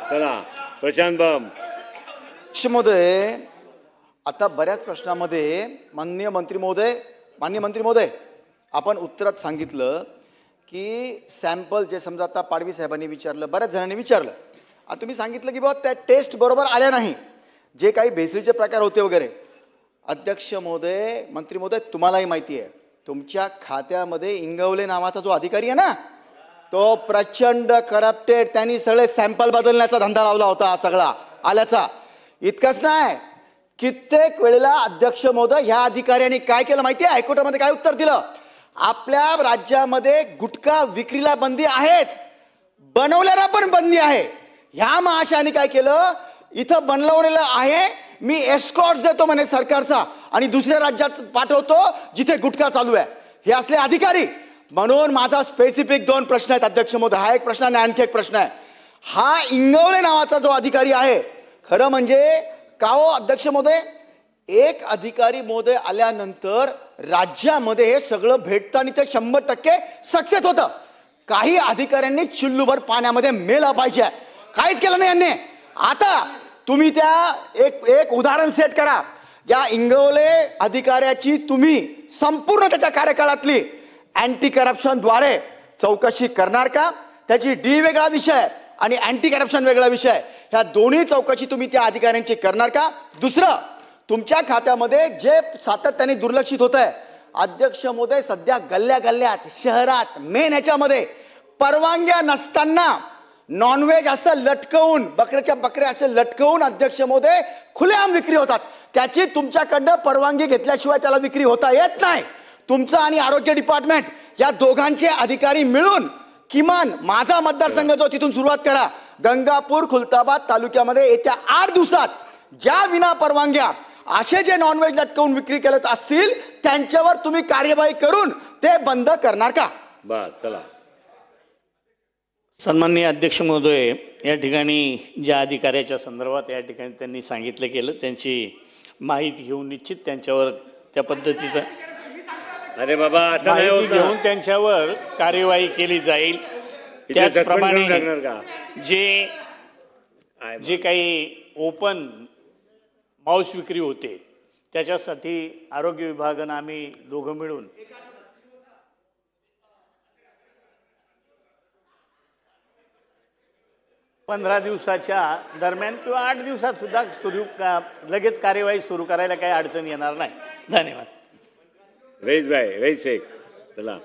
चला प्रशांत बम. महोदय, आता बऱ्याच प्रश्नामध्ये माननीय मंत्री महोदय आपण उत्तरात सांगितलं की सॅम्पल जे समजा आता पाडवी साहेबांनी विचारलं, बऱ्याच जणांनी विचारलं, आणि तुम्ही सांगितलं की बाबा त्या टेस्ट बरोबर आल्या नाही, जे काही भेसळीचे प्रकार होते वगैरे. अध्यक्ष महोदय, मंत्री महोदय, तुम्हालाही माहिती आहे तुमच्या खात्यामध्ये इंगवले नावाचा जो अधिकारी आहे ना, तो प्रचंड करप्टेड. त्यांनी सगळे सॅम्पल बदलण्याचा धंदा लावला होता सगळा आल्याचा. इतकंच नाही, कित्येक वेळेला अध्यक्ष महोदय ह्या अधिकाऱ्यांनी काय केलं माहिती आहे? हायकोर्टामध्ये काय उत्तर दिलं? आपल्या राज्यामध्ये गुटखा विक्रीला बंदी आहेच, बनवल्याला पण बंदी आहे. ह्या महाशयाने काय केलं? इथं बनवलेलं आहे, मी एस्कॉर्ट्स देतो म्हणे सरकारचा, आणि दुसऱ्या राज्यात पाठवतो जिथे गुटखा चालू आहे. हे असले अधिकारी. म्हणून माझा स्पेसिफिक 2 प्रश्न आहेत अध्यक्ष महोदय. हा एक प्रश्न आणि आणखी एक प्रश्न आहे. हा इंगवले नावाचा जो अधिकारी आहे, खरं म्हणजे का हो अध्यक्ष महोदय, एक अधिकारी महोदय आल्यानंतर राज्यामध्ये हे सगळं भेटतं आणि ते 100% सक्सेस होतं. काही अधिकाऱ्यांनी चिल्लूभर पाण्यामध्ये मेला पाहिजे, काहीच केलं नाही यांनी. आता तुम्ही त्या एक उदाहरण सेट करा. या इंगवले अधिकाऱ्याची तुम्ही संपूर्ण त्याच्या कार्यकाळातली अँटी करप्शनद्वारे चौकशी करणार का? त्याची डी वेगळा विषय आणि अँटी करप्शन वेगळा विषय. ह्या दोन्ही चौकशी तुम्ही त्या अधिकाऱ्यांची करणार का? दुसरं, तुमच्या खात्यामध्ये जे सातत्याने दुर्लक्षित होत आहे अध्यक्ष महोदय, सध्या गल्ल्या गल्ल्यात शहरात मेन ह्याच्यामध्ये परवानग्या नसताना नॉनव्हेज असं लटकवून, बकऱ्याच्या बकऱ्या असं लटकवून अध्यक्ष महोदय खुलेआम विक्री होतात. त्याची तुमच्याकडनं परवानगी घेतल्याशिवाय त्याला विक्री होता येत नाही. तुमचं आणि आरोग्य डिपार्टमेंट या दोघांचे अधिकारी मिळून किमान माझा मतदारसंघ जो, तिथून सुरुवात करा. गंगापूर खुलताबाद तालुक्यामध्ये येत्या 8 दिवसात ज्या विना परवानग्या असे जे नॉनव्हेज लटकवून विक्री करत असतील त्यांच्यावर तुम्ही कार्यवाही करून ते बंद करणार का? बस चला. सन्माननीय अध्यक्ष महोदय, या ठिकाणी ज्या अधिकाऱ्याच्या संदर्भात या ठिकाणी त्यांनी सांगितलं केलं, त्यांची माहिती घेऊन निश्चित त्यांच्यावर त्या पद्धतीचं अरे बाबा, आता नाही माहिती होत ना. घेऊन त्यांच्यावर कार्यवाही केली जाईल. इथे त्याचप्रमाणे जखम लागणार का? जे काही ओपन मांस विक्री होते त्याच्यासाठी आरोग्य विभागानं आम्ही दोघं मिळून 15 दिवसाच्या दरम्यान किंवा 8 दिवसात सुद्धा लगेच कार्यवाही सुरू करायला काही अडचण येणार नाही. धन्यवाद. रईस शेख. चला.